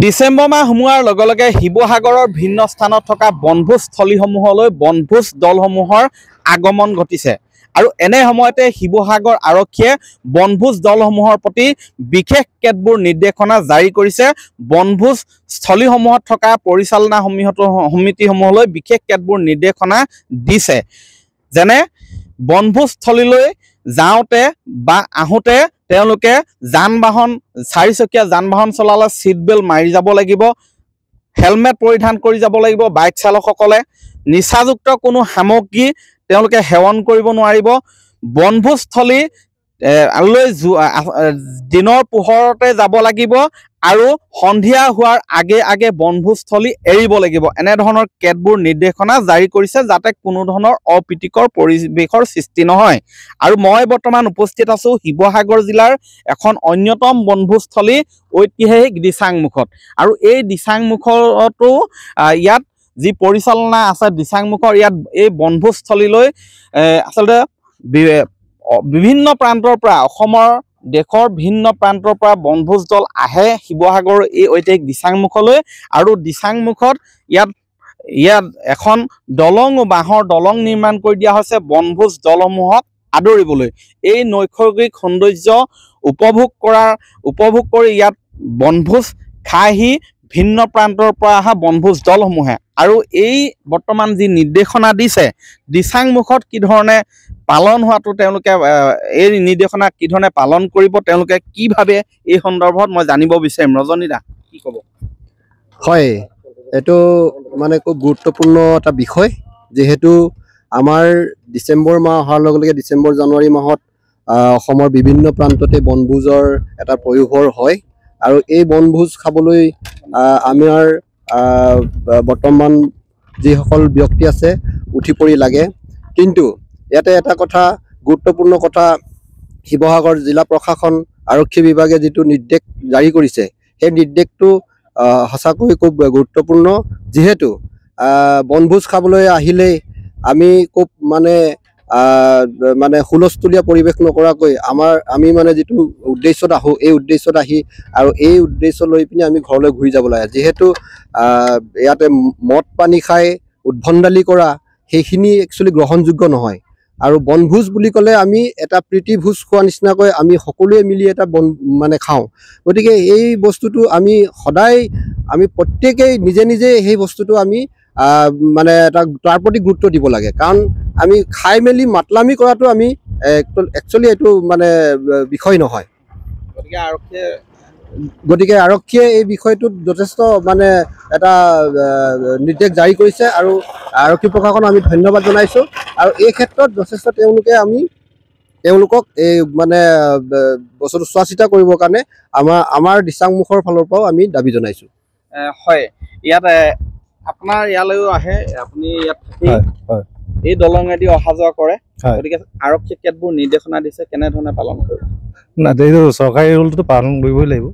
ডিসেম্বৰ মাহ সোমোৱাৰ লগে লগে শিৱসাগৰৰ ভিন্ন স্থানত থকা বনভোজস্থলীসমূহলৈ বনভোজ দলসমূহৰ আগমন ঘটিছে আৰু এনে সময়তে শিৱসাগৰ আৰক্ষীয়ে বনভোজ দলসমূহৰ প্ৰতি বিশেষ কেতবোৰ নিৰ্দেশনা জাৰি কৰিছে। বনভোজস্থলীসমূহত থকা পৰিচালনা সমিতিসমূহলৈ বিশেষ কেতবোৰ নিৰ্দেশনা দিছে, যেনে বনভোজস্থলীলৈ যাওঁতে বা আহোঁতে তেওঁলোকে যান-বাহন চাৰিচকীয়া যান-বাহন চলালে সিট বেল্ট মাৰি যাব লাগিব, হেলমেট পৰিধান কৰি যাব লাগিব। বাইক চালকসকলে নিচাযুক্ত কোনো সামগ্ৰী তেওঁলোকে সেৱন কৰিব নোৱাৰিব। বনভোজস্থলী দিনৰ পোহৰতে যাব লাগিব আৰু সন্ধিয়া হোৱাৰ আগে আগে বনভোজস্থলী এৰিব লাগিব। এনেধৰণৰ কেতবোৰ নিৰ্দেশনা জাৰি কৰিছে যাতে কোনো ধৰণৰ অপ্ৰীতিকৰ পৰিৱেশৰ সৃষ্টি নহয়। আৰু মই বৰ্তমান উপস্থিত আছো শিৱসাগৰ জিলাৰ এখন অন্যতম বনভোজস্থলী ঐতিহাসিক দিচাংমুখত। আৰু এই দিচাংমুখতো ইয়াত যি পৰিচালনা আছে দিচাংমুখৰ ইয়াত এই বনভোজস্থলীলৈ আচলতে বিভিন্ন প্ৰান্তৰ পৰা অসমৰ দেশৰ ভিন্ন প্ৰান্তৰ পৰা বনভোজ দল আহে শিৱসাগৰ এই ঐতিহাসিক দিচাংমুখলৈ। আৰু দিচাংমুখত ইয়াত এখন দলং বাঁহৰ দলং নিৰ্মাণ কৰি দিয়া হৈছে বনভোজ দলসমূহক আদৰিবলৈ। এই নৈসৰ্গিক সৌন্দৰ্য উপভোগ কৰি ইয়াত বনভোজ খাইহি ভিন্ন প্ৰান্তৰ পৰা অহা বনভোজ দলসমূহে। আৰু এই বৰ্তমান যি নিৰ্দেশনা দিছে দিচাংমুখত কি ধৰণে পালন হোৱাটো তেওঁলোকে এই নিৰ্দেশনা কি ধৰণে পালন কৰিব তেওঁলোকে কি ভাবে এই সন্দৰ্ভত মই জানিব বিচাৰিম। ৰজনী দা কি ক'ব? হয়, এইটো মানে খুব গুৰুত্বপূৰ্ণ এটা বিষয়, যিহেতু আমাৰ ডিচেম্বৰ মাহ অহাৰ লগে লগে ডিচেম্বৰ জানুৱাৰী মাহত অসমৰ বিভিন্ন প্ৰান্ততে বনভোজৰ এটা প্ৰয়োভৰ হয়। আৰু এই বনভোজ খাবলৈ আমাৰ বৰ্তমান যিসকল ব্যক্তি আছে উঠি পৰি লাগে। কিন্তু ইয়াতে এটা কথা গুৰুত্বপূৰ্ণ কথা, শিৱসাগৰ জিলা প্ৰশাসন আৰক্ষী বিভাগে যিটো নিৰ্দেশ জাৰি কৰিছে সেই নিৰ্দেশটো সঁচাকৈ খুব গুৰুত্বপূৰ্ণ। যিহেতু বনভোজ খাবলৈ আহিলেই আমি খুব মানে হুলস্থুলীয়া পৰিৱেশ নকৰাকৈ আমি মানে যিটো উদ্দেশ্যত আহোঁ এই উদ্দেশ্যত আহি আৰু এই উদ্দেশ্য লৈ পিনে আমি ঘৰলৈ ঘূৰি যাব লাগে। যিহেতু ইয়াতে মদ পানী খাই উদ্ভণ্ডালি কৰা সেইখিনি একচুৱেলি গ্ৰহণযোগ্য নহয়। আৰু বনভোজ বুলি ক'লে আমি এটা প্ৰীতিভোজ খোৱা নিচিনাকৈ আমি সকলোৱে মিলি এটা খাওঁ। গতিকে এই বস্তুটো আমি সদায় প্ৰত্যেকেই নিজে নিজে সেই বস্তুটো আমি তাৰ প্ৰতি গুৰুত্ব দিব লাগে। কাৰণ আমি খাই মেলি মাতলামি কৰাটো আমি একচুৱেলি এইটো বিষয় নহয়। গতিকে আৰক্ষীয়ে এই বিষয়টোত যথেষ্ট এটা নিৰ্দেশ জাৰি কৰিছে আৰু আৰক্ষী প্ৰশাসনক আমি ধন্যবাদ জনাইছোঁ। আৰু এই ক্ষেত্ৰত যথেষ্ট তেওঁলোকক এই বস্তুটো চোৱা চিতা কৰিবৰ কাৰণে আমাৰ দিচাংমুখৰ ফালৰ পৰাও আমি দাবী জনাইছোঁ। হয়, ইয়াত আপোনাৰ ইয়ালৈও আহে, আপুনি ইয়াত থাকি এই দলঙেদি অহা যোৱা কৰে। গতিকে আৰক্ষীয়ে কেতবোৰ নিৰ্দেশনা দিছে, কেনেধৰণে পালন কৰিব? না, চৰকাৰী ৰুলটো পালন কৰিবই লাগিব।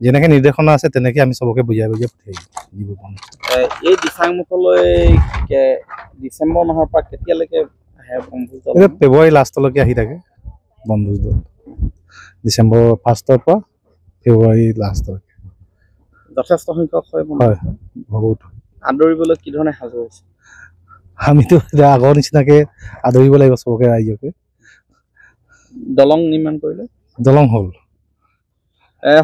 যেনেকৈ নিৰ্দেশনা আছে তেনেকৈ আমি চবকে বুজাই পঠিয়াই দিব পাৰোঁ। এই দিচাংমুখলৈ ডিচেম্বৰ মাহৰ পৰা কেতিয়ালৈকে আহে বনভোজ দল? ফেব্ৰুৱাৰী লাষ্টলৈকে আহি থাকে বনভোজ দল, ডিচেম্বৰ 1ৰ পৰা ফেব্ৰুৱাৰী লাষ্টলৈকে। যথেষ্ট সংখ্যক হয় বহুত। আদৰিবলৈ কি ধৰণে সাজু হৈছে? আমিতো আগৰ নিচিনাকে আদৰিব লাগিব চবকে, ৰাইজকে। দলং নিৰ্মাণ কৰিলে? দলং হ'ল।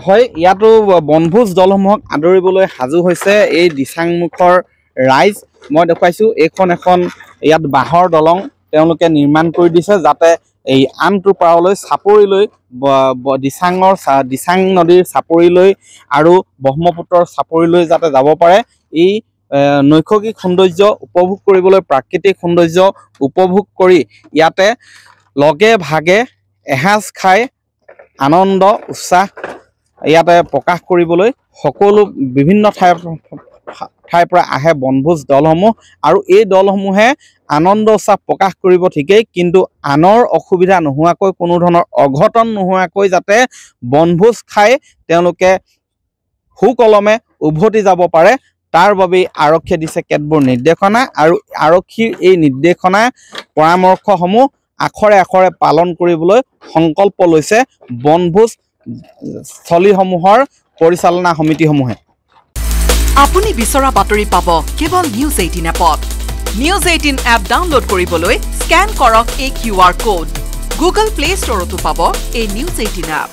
হয়, ইয়াতো বনভোজ দলসমূহক আদৰিবলৈ সাজু হৈছে এই দিচাংমুখৰ ৰাইজ। মই দেখুৱাইছোঁ এখন ইয়াত বাঁহৰ দলং তেওঁলোকে নিৰ্মাণ কৰি দিছে যাতে এই আনটো পাৰলৈ চাপৰিলৈ দিচাং নদীৰ চাপৰিলৈ আৰু ব্ৰহ্মপুত্ৰৰ চাপৰিলৈ যাতে যাব পাৰে। এই নৈসৰ্গিক সৌন্দৰ্য উপভোগ কৰিবলৈ, প্ৰাকৃতিক সৌন্দৰ্য উপভোগ কৰি ইয়াতে লগে ভাগে এসাঁজ খাই আনন্দ উৎসাহ ইয়াতে প্ৰকাশ কৰিবলৈ সকলো বিভিন্ন ঠাইৰ পৰা আহে বনভোজ দলসমূহ। আৰু এই দলসমূহে আনন্দ উৎসাহ প্ৰকাশ কৰিব ঠিকেই, কিন্তু আনৰ অসুবিধা নোহোৱাকৈ, কোনো ধৰণৰ অঘটন নোহোৱাকৈ যাতে বনভোজ খাই তেওঁলোকে সুকলমে উভতি যাব পাৰে তাৰ বাবেই আৰক্ষীয়ে দিছে কেতবোৰ নিৰ্দেশনা। আৰু আৰক্ষীৰ এই নিৰ্দেশনা পৰামৰ্শসমূহ আখৰে আখৰে পালন কৰিবলৈ সংকল্প লৈছে বনভোজ স্থলীসমূহৰ পৰিচালনা সমিতিসমূহে। আপুনি বিচৰা বাতৰি পাব কেৱল নিউজ 18 এপত নিউজ 18 এপ ডাউনলোড কৰিবলৈ স্ক্যান কৰক এই QR কোড গুগল প্লে ষ্টৰতো পাব এই নিউজ 18 এপ